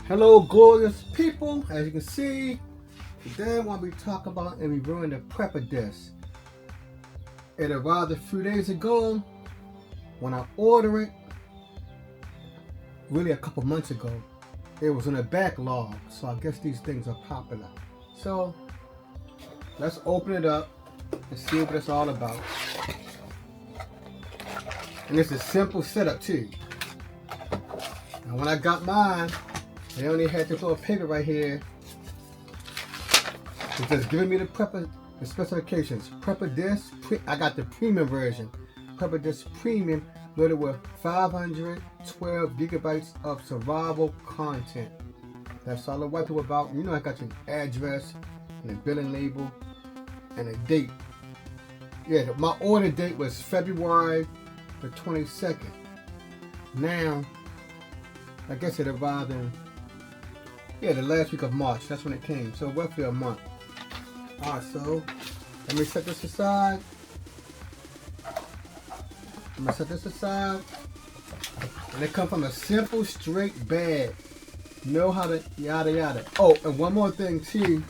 Hello, glorious people. As you can see, today what we talk about and reviewing the prepper disc. It arrived a few days ago. When I ordered it, really a couple months ago, it was in a backlog. So I guess these things are popular. So let's open it up and see what it's all about. And it's a simple setup too. And when I got mine, they only had this little paper right here. It's just giving me the prepper, the specifications. Prepper disc, I got the premium version. Prepper disc premium, loaded with 512 gigabytes of survival content. That's all I write to about. You know, I got your address and the billing label and a date. Yeah, my order date was February the 22nd. Now, I guess it arrived in the last week of March. That's when it came. So roughly a month. Alright, so let me set this aside. I'm gonna set this aside. And it comes from a simple straight bag. Know how to yada yada. Oh, and one more thing too.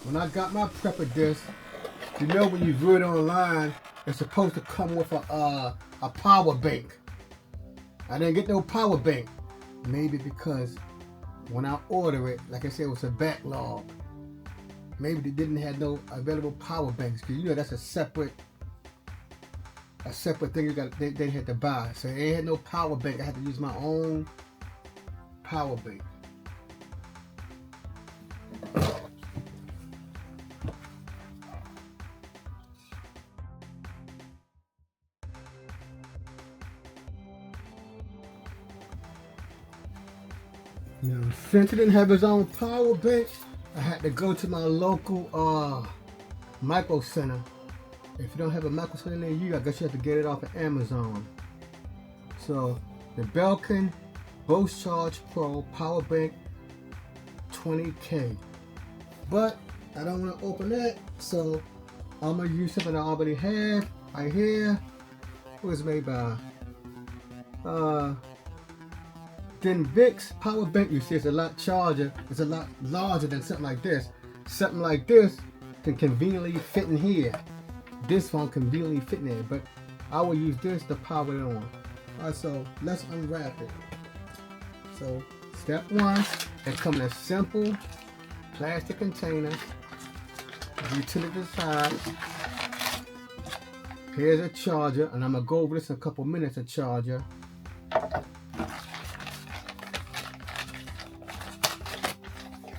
When I got my prepper disc, you know when you view it online, it's supposed to come with a power bank. I didn't get no power bank. Maybe because when I ordered it, like I said, it was a backlog. Maybe they didn't have no available power banks, because you know that's a separate thing they had to buy. So they had no power bank. I had to use my own power bank. Now, since it didn't have its own power bank, I had to go to my local micro center. If you don't have a micro center near you, I guess you have to get it off of Amazon. So the Belkin Bose Charge Pro Power Bank 20K. But I don't want to open that, so I'm gonna use something I already have right here. It was made by Vix power bank. You see, it's a lot charger. It's a lot larger than something like this. Something like this can conveniently fit in here. This one conveniently fit in there, but I will use this to power it on. Alright, so let's unwrap it. So step one, it comes in a simple plastic container. Utility side. Here's a charger, and I'm gonna go over this in a couple minutes. A charger.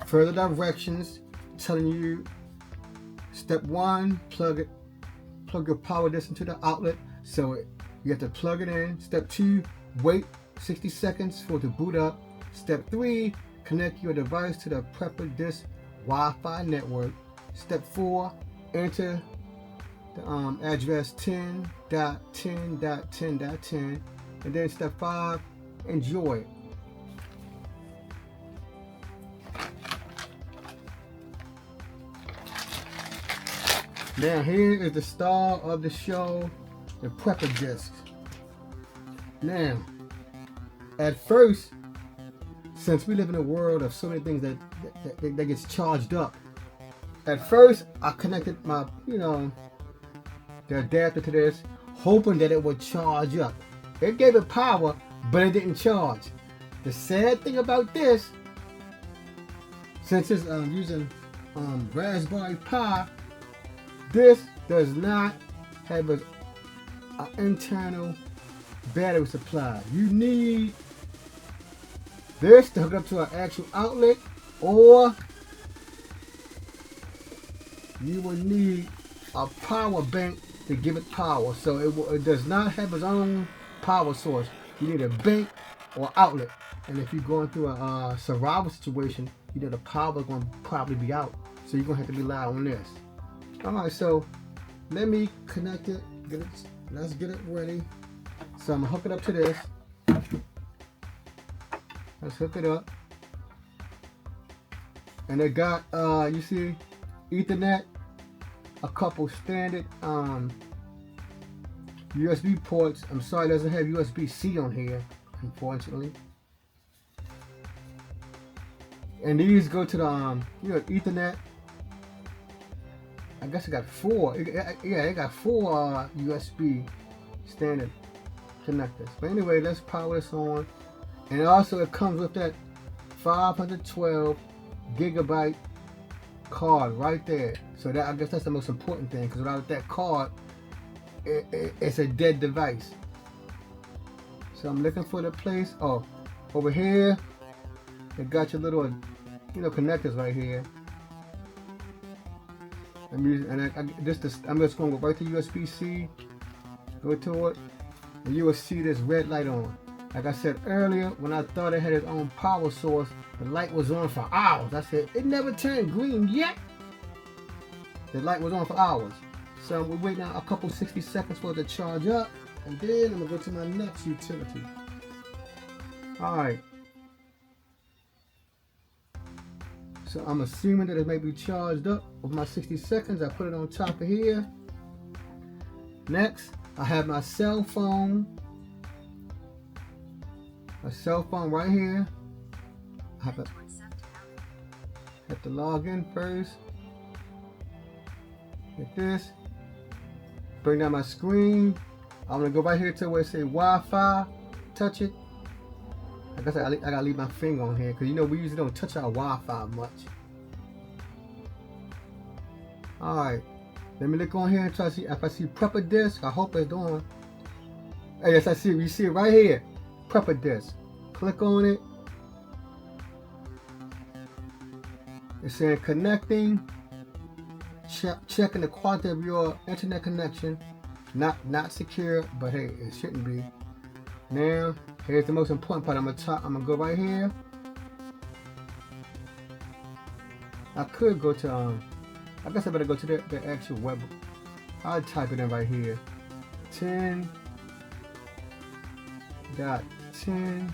Further directions telling you step one, plug your power disc into the outlet. So you have to plug it in. Step two, wait 60 seconds for it to boot up. Step three, connect your device to the prepper disc Wi-Fi network. Step four, enter the address 10.10.10.10. And then step five, enjoy. Now here is the star of the show, the prepper disc. Now, at first, since we live in a world of so many things that gets charged up, at first I connected my, the adapter to this, hoping that it would charge up. It gave it power, but it didn't charge. The sad thing about this, since it's using Raspberry Pi, this does not have an internal battery supply. You need this to hook up to an actual outlet, or you will need a power bank to give it power. So it does not have its own power source. You need a bank or outlet. And if you're going through a survival situation, the power is going to probably be out. So you're going to have to rely on this. Alright, so let me connect it. Let's get it ready. So I'm gonna hook it up to this. Let's hook it up. And it got you see, Ethernet, a couple standard USB ports. I'm sorry it doesn't have USB-C on here, unfortunately. And these go to the Ethernet. I guess it got four. Yeah, it got four USB standard connectors. But anyway, let's power this on. And also it comes with that 512 gigabyte card right there. So that, I guess that's the most important thing, because without that card, it's a dead device. So I'm looking for the place. Oh, over here, it got your little, connectors right here. I'm just going to go right to USB-C, go to it, and you will see this red light on. Like I said earlier, when I thought it had its own power source, the light was on for hours. I said, it never turned green yet. The light was on for hours. So we're waiting a couple 60 seconds for it to charge up, and then I'm going to go to my next utility. Alright. So I'm assuming that it may be charged up with my 60 seconds. I put it on top of here. Next, I have my cell phone. My cell phone right here. I have to log in first. Like this. Bring down my screen. I'm gonna go right here to where it says Wi-Fi. Touch it. I guess I gotta leave my finger on here, because we usually don't touch our Wi-Fi much. Alright, let me look on here and try to see if I see prepper disk. I hope it's doing. Hey, yes, I see it. You see it right here. Prepper disk. Click on it. It's saying connecting. Checking the quality of your internet connection. Not secure, but hey, it shouldn't be. Now, here's the most important part. I'm gonna go right here. I could go to I guess I better go to the actual web. I'll type it in right here. 10.10 dot 10.10.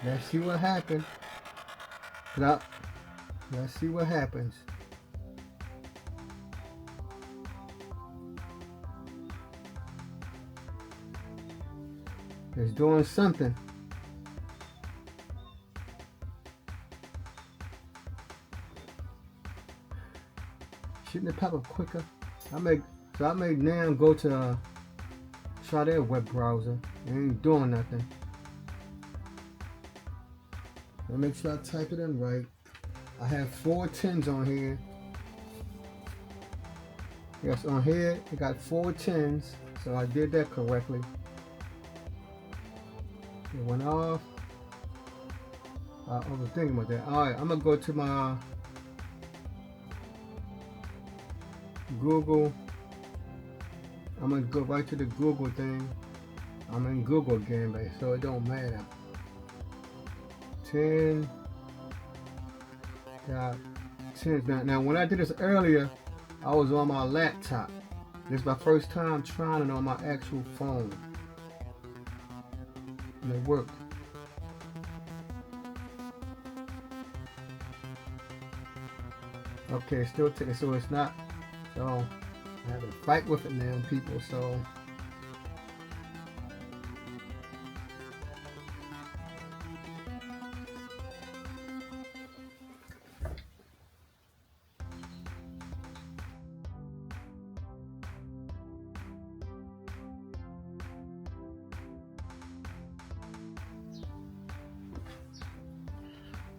Let's see what happens. Let's see what happens. It's doing something. Shouldn't it pop up quicker? I may now go to try their web browser. It ain't doing nothing. Let me make sure I type it in right. I have 4 10s on here. Yes, on here it got 4 10s, so I did that correctly. It went off. I was thinking about that. Alright, I'm gonna go to my Google. I'm gonna go right to the Google thing. I'm in Google again, but so it don't matter. 10. Now when I did this earlier, I was on my laptop. This is my first time trying it on my actual phone. And it worked. Okay, still taking, so it's not, so I have to fight with it now, people, so.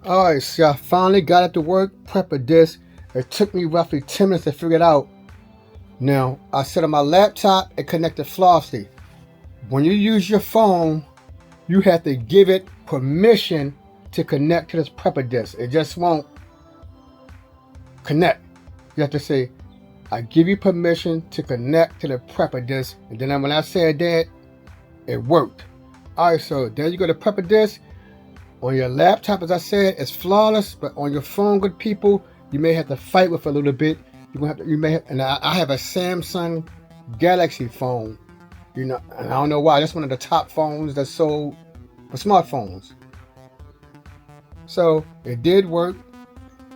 Alright, so I finally got it to work. Prepper disk. It took me roughly 10 minutes to figure it out. Now, I set up my laptop and connected flawlessly. When you use your phone, you have to give it permission to connect to this prepper disk. It just won't connect. You have to say, I give you permission to connect to the prepper disk. And then when I said that, it worked. Alright, so there you go, the prepper disk. On your laptop, as I said, it's flawless, but on your phone, good people, you may have to fight with it a little bit. And I have a Samsung Galaxy phone, and I don't know why. That's one of the top phones that's sold for smartphones. So it did work.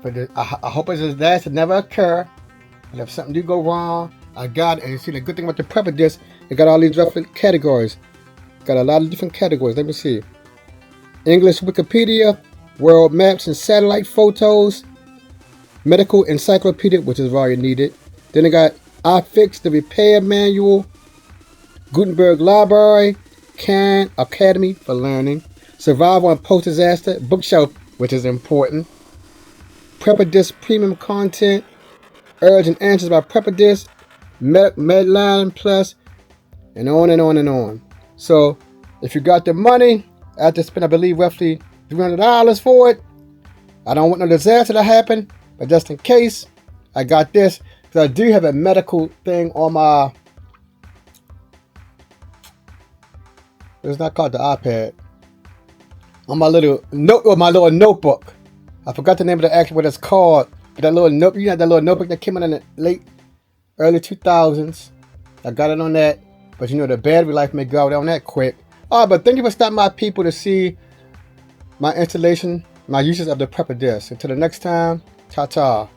But I hope it does never occur. And if something do go wrong, I got it. And you see, the good thing about the prepper disc, it got all these different categories. Got a lot of different categories. Let me see. English Wikipedia, world maps and satellite photos, medical encyclopedia, which is all you needed. Then I got iFix, the repair manual, Gutenberg Library, Khan Academy for learning, survival and post-disaster, bookshelf, which is important, Prepper Disc premium content, urgent answers by Prepper Disc, Medline Plus, and on and on and on. So if you got the money, I have to spend, I believe, roughly $300 for it. I don't want no disaster to happen, but just in case, I got this. Because I do have a medical thing on my, it's not called the iPad, on my little note, or my little notebook. I forgot the name of the actual, what it's called. But that little note, you know, that little notebook that came out in the early 2000s. I got it on that. But you know, the battery life may go out on that quick. All right, but thank you for stopping by, people, to see my installation, my uses of the Prepper Disc. Until the next time, ta-ta.